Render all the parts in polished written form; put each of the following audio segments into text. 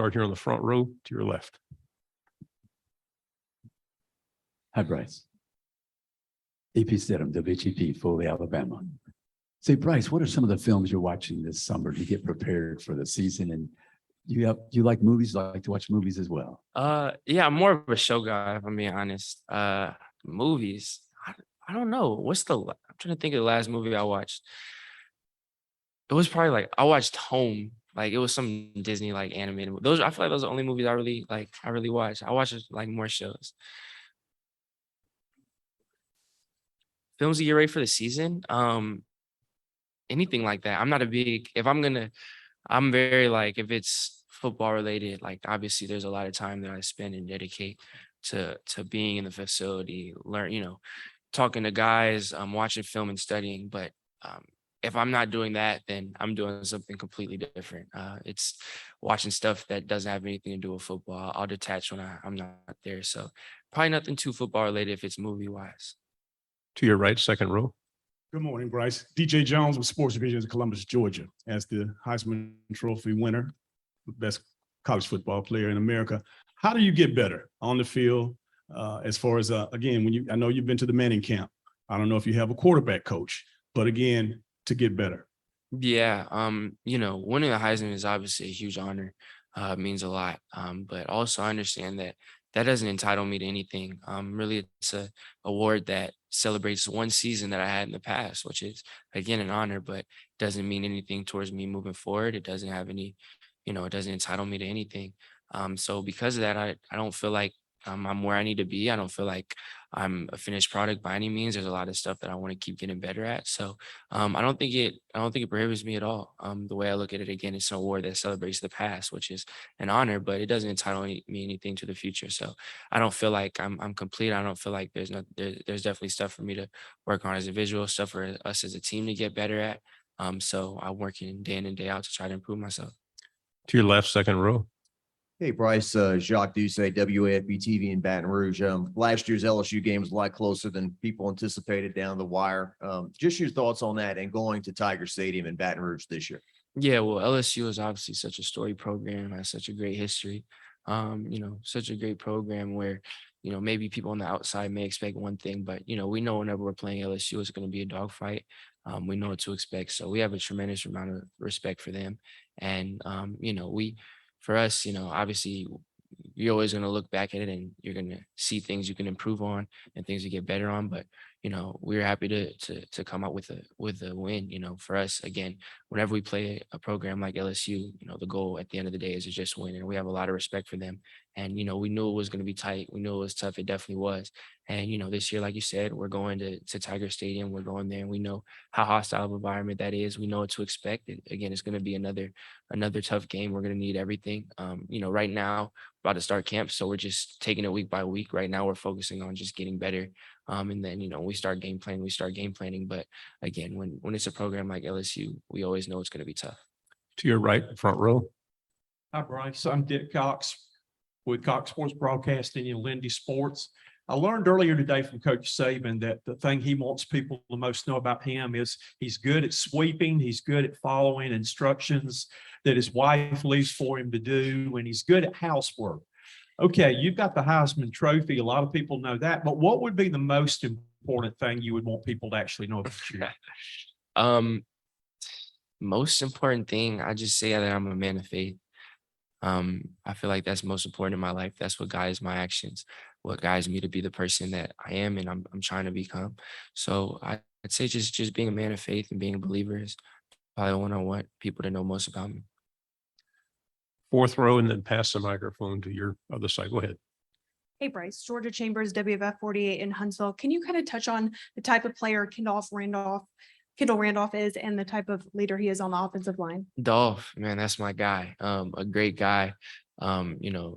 Start here on the front row to your left. Hi, Bryce. AP Stidham, WGP, Foley, Alabama. Say, Bryce, what are some of the films you're watching this summer to get prepared for the season? And do you like movies? Do you like to watch movies as well? Yeah, I'm more of a show guy, if I'm being honest. Movies, I don't know. I'm trying to think of the last movie I watched. It was probably like I watched Home. Like it was some Disney like animated. I feel like those are the only movies I really watch. I watch like more shows. Films to get ready for the season. Anything like that. I'm not a big I'm very like if it's football related, like obviously there's a lot of time that I spend and dedicate to being in the facility, talking to guys, watching film and studying. But if I'm not doing that, then I'm doing something completely different. It's watching stuff that doesn't have anything to do with football. I'll detach when I'm not there. So probably nothing too football related if it's movie wise. To your right, second row. Good morning, Bryce. DJ Jones with Sports Division of Columbus, Georgia, as the Heisman Trophy winner, best college football player in America. How do you get better on the field? As far as again, I know you've been to the Manning camp. I don't know if you have a quarterback coach, but again, to get better. Yeah, winning the Heisman is obviously a huge honor. It means a lot. But also I understand that doesn't entitle me to anything. Really, it's a award that celebrates one season that I had in the past, which is again an honor, but doesn't mean anything towards me moving forward. It doesn't have any, it doesn't entitle me to anything. So because of that, I don't feel like I'm where I need to be. I don't feel like I'm a finished product by any means. There's a lot of stuff that I want to keep getting better at. So I don't think it prohibits me at all. The way I look at it, again, it's an award that celebrates the past, which is an honor, but it doesn't entitle me anything to the future. So I don't feel like I'm complete. I don't feel like there's definitely stuff for me to work on as a visual, stuff for us as a team to get better at. So I'm working day in and day out to try to improve myself. To your left, second row. Hey, Bryce, Jacques Doucet, WAFB TV in Baton Rouge. Last year's LSU game was a lot closer than people anticipated down the wire. Just your thoughts on that and going to Tiger Stadium in Baton Rouge this year. Yeah, well, LSU is obviously such a storied program, has such a great history. Such a great program where, maybe people on the outside may expect one thing, but, we know whenever we're playing LSU, it's going to be a dogfight. We know what to expect. So we have a tremendous amount of respect for them. And, for us, obviously you're always going to look back at it and you're going to see things you can improve on and things to get better on. But, we're happy to come out with a win. For us, again, whenever we play a program like LSU, the goal at the end of the day is to just win. And we have a lot of respect for them. And, we knew it was going to be tight. We knew it was tough. It definitely was. And, this year, like you said, we're going to Tiger Stadium. We're going there and we know how hostile of an environment that is. We know what to expect. Again, it's going to be another tough game. We're going to need everything. Right now, we're about to start camp. So we're just taking it week by week. Right now, we're focusing on just getting better. And then, we start game planning. But again, when it's a program like LSU, we always know it's going to be tough. To your right, front row. Hi, Bryce. I'm Dick Cox with Cox Sports Broadcasting in Lindy Sports. I learned earlier today from Coach Saban that the thing he wants people to most know about him is he's good at sweeping, he's good at following instructions that his wife leaves for him to do, and he's good at housework. Okay, you've got the Heisman Trophy. A lot of people know that, but what would be the most important thing you would want people to actually know about you? Most important thing, I just say that I'm a man of faith. I feel like that's most important in my life. That's what guides my actions, what guides me to be the person that I am and I'm trying to become. So I'd say just being a man of faith and being a believer is probably what I want people to know most about me. Fourth row, and then pass the microphone to your other side. Go ahead. Hey, Bryce, Georgia Chambers, WFF 48 in Huntsville. Can you kind of touch on the type of player Kendall Randolph is and the type of leader he is on the offensive line? Dolph, man, that's my guy. A great guy.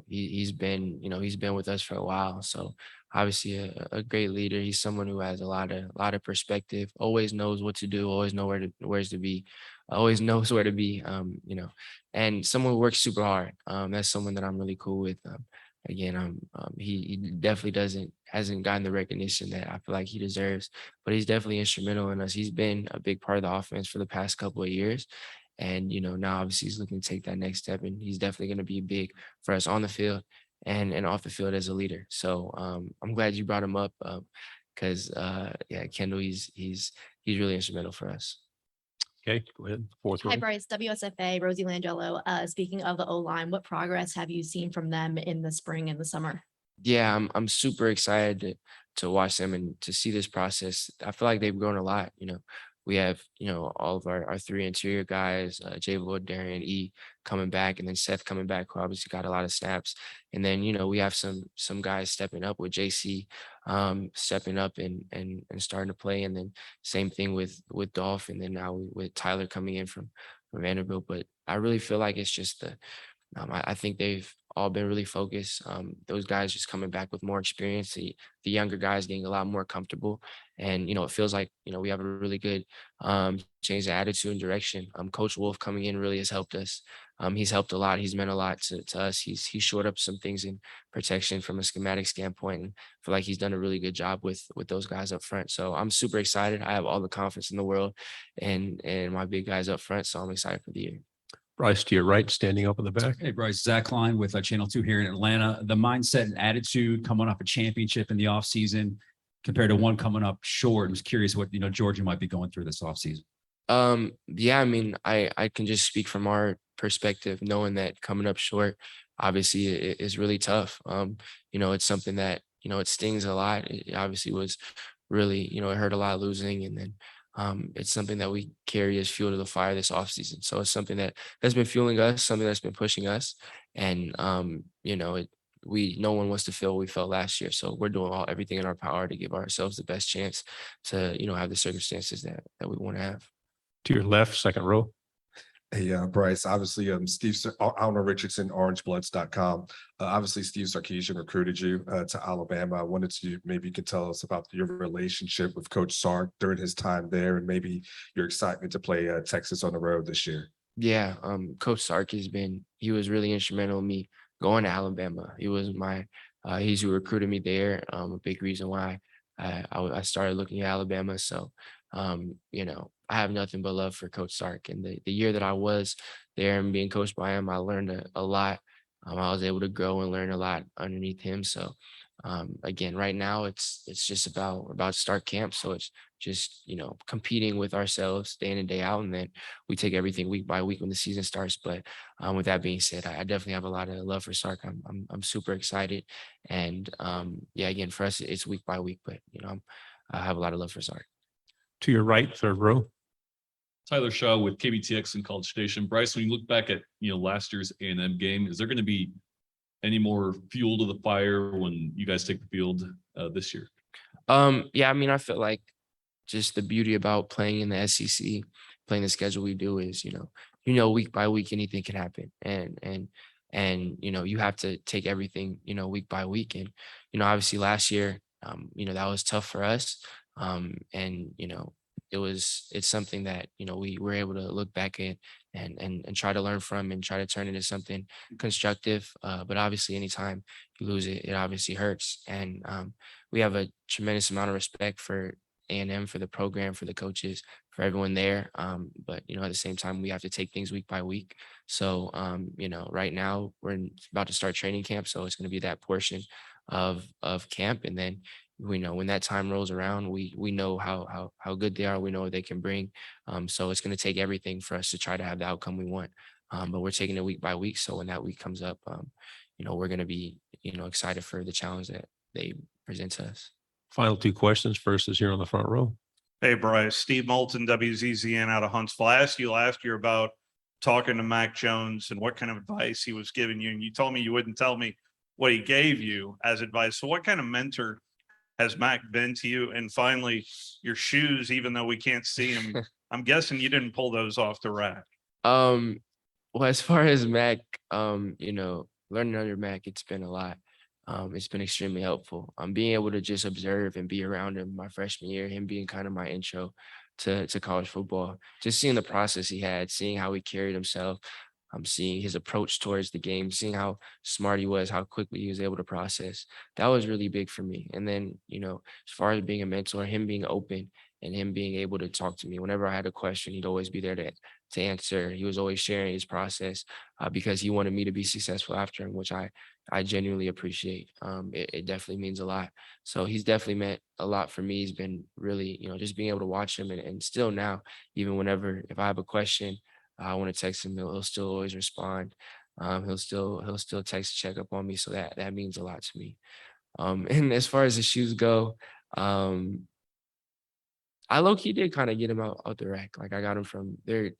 He's been with us for a while. So obviously a great leader. He's someone who has a lot of perspective, always knows what to do, always knows where to be, and someone who works super hard. That's someone that I'm really cool with. He definitely hasn't gotten the recognition that I feel like he deserves, but he's definitely instrumental in us. He's been a big part of the offense for the past couple of years. And, now obviously he's looking to take that next step, and he's definitely going to be big for us on the field and off the field as a leader. So I'm glad you brought him up because yeah, Kendall, he's really instrumental for us. Okay, go ahead. Fourth row. Hi, Bryce, WSFA, Rosie Langelo. Speaking of the O-line, what progress have you seen from them in the spring and the summer? Yeah, I'm super excited to watch them and to see this process. I feel like they've grown a lot. We have, all of our three interior guys, Jay Lloyd, Darian E coming back, and then Seth coming back, who obviously got a lot of snaps. And then, we have some guys stepping up with JC stepping up and starting to play. And then same thing with Dolph, and then now with Tyler coming in from Vanderbilt. But I really feel like it's just I think they've all been really focused. Those guys just coming back with more experience. The younger guys getting a lot more comfortable, and it feels like we have a really good change of attitude and direction. Coach Wolf coming in really has helped us. He's helped a lot. He's meant a lot to us. He's shored up some things in protection from a schematic standpoint, and I feel like he's done a really good job with those guys up front. So I'm super excited. I have all the confidence in the world, and my big guys up front. So I'm excited for the year. Bryce, to your right, standing up in the back. Hey, Bryce, Zach Klein with Channel 2 here in Atlanta. The mindset and attitude coming off a championship in the offseason compared to one coming up short. I was curious what, Georgia might be going through this offseason. Yeah, I mean, I can just speak from our perspective, knowing that coming up short, obviously it is really tough. It's something that, it stings a lot. It obviously was really, it hurt a lot losing. And then it's something that we carry as fuel to the fire this offseason. So it's something that's been fueling us, something that's been pushing us. And, no one wants to feel what we felt last year. So we're doing everything in our power to give ourselves the best chance to, have the circumstances that we want to have. To your left, second row. Hey, Bryce, obviously, Alner Richardson, orangebloods.com. Obviously, Steve Sarkisian recruited you to Alabama. I wanted to, maybe you could tell us about your relationship with Coach Sark during his time there, and maybe your excitement to play Texas on the road this year. Yeah, Coach Sark he was really instrumental in me going to Alabama. He was he's who recruited me there. A big reason why I started looking at Alabama. So, I have nothing but love for Coach Sark. And the year that I was there and being coached by him, I learned a lot. I was able to grow and learn a lot underneath him. So, again, right now it's just about to start camp. So it's just, competing with ourselves day in and day out. And then we take everything week by week when the season starts. But with that being said, I definitely have a lot of love for Sark. I'm super excited. And yeah, again, for us, it's week by week, but I have a lot of love for Sark. To your right, third row. Tyler Shaw with KBTX and College Station. Bryce, when you look back at last year's A&M game, is there going to be any more fuel to the fire when you guys take the field this year? Yeah, I mean, I feel like just the beauty about playing in the SEC, playing the schedule we do is, week by week anything can happen, and you have to take everything week by week, and obviously last year, that was tough for us, and it's something that we were able to look back at and try to learn from and try to turn into something constructive. But obviously, anytime you lose it, it obviously hurts. And we have a tremendous amount of respect for A&M, for the program, for the coaches, for everyone there. But at the same time, we have to take things week by week. So right now we're about to start training camp, so it's going to be that portion of camp, and then when that time rolls around, we know how good they are. We know what they can bring. So it's going to take everything for us to try to have the outcome we want. But we're taking it week by week. So when that week comes up, we're going to be, excited for the challenge that they present to us. Final two questions. First is here on the front row. Hey, Bryce, Steve Moulton, WZZN out of Huntsville. I asked you last year about talking to Mac Jones and what kind of advice he was giving you. And you told me you wouldn't tell me what he gave you as advice. So what kind of mentor has Mac been to you? And finally, your shoes, even though we can't see them, I'm guessing you didn't pull those off the rack. Well, as far as Mac, learning under Mac, it's been a lot. It's been extremely helpful. Being able to just observe and be around him my freshman year, him being kind of my intro to college football, just seeing the process he had, seeing how he carried himself, seeing his approach towards the game, seeing how smart he was, how quickly he was able to process. That was really big for me. And then, as far as being a mentor, him being open and him being able to talk to me whenever I had a question, he'd always be there to answer. He was always sharing his process because he wanted me to be successful after him, which I genuinely appreciate. It definitely means a lot. So he's definitely meant a lot for me. He's been really, just being able to watch him and still now, even whenever, if I have a question, I want to text him, he'll still always respond. He'll still text, check up on me. So that means a lot to me. And as far as the shoes go, I low-key did kind of get him out the rack. Like I got him from there.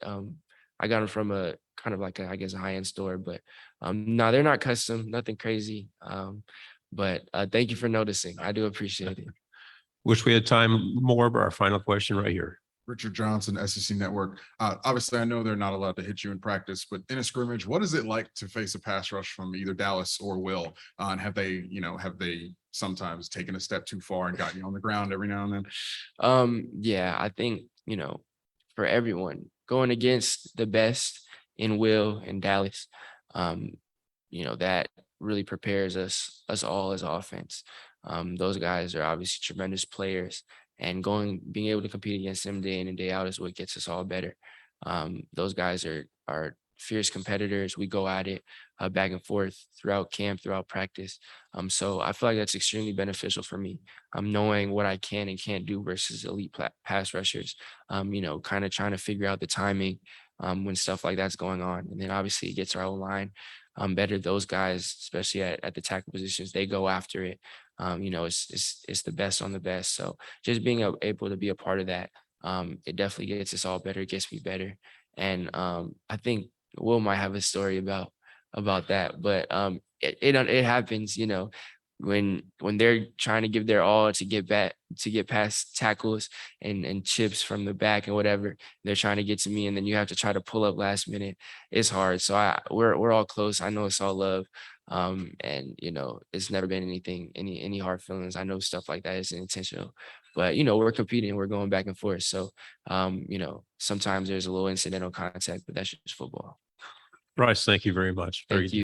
I got them from a kind of like a, I guess, a high-end store, but no, they're not custom, nothing crazy. But thank you for noticing. I do appreciate it. Wish we had time more, but our final question right here. Richard Johnson, SEC Network. Obviously, I know they're not allowed to hit you in practice, but in a scrimmage, what is it like to face a pass rush from either Dallas or Will? And have they sometimes taken a step too far and gotten you on the ground every now and then? Yeah, I think, for everyone going against the best in Will and Dallas, that really prepares us all as offense. Those guys are obviously tremendous players, and being able to compete against them day in and day out is what gets us all better. Those guys are fierce competitors. We go at it back and forth throughout camp, throughout practice. So I feel like that's extremely beneficial for me. Knowing what I can and can't do versus elite pass rushers, kind of trying to figure out the timing when stuff like that's going on. And then obviously it gets our O-line better. Those guys, especially at the tackle positions, they go after it. It's the best on the best. So just being able to be a part of that, it definitely gets us all better. It gets me better. And I think Will might have a story about that, but it happens, when they're trying to give their all to get past tackles and chips from the back and whatever, they're trying to get to me, and then you have to try to pull up last minute. It's hard. So we're all close. I know it's all love. And it's never been any hard feelings. I know stuff like that isn't intentional, but we're competing, we're going back and forth. So sometimes there's a little incidental contact, but that's just football. Bryce, thank you very much. Thank you.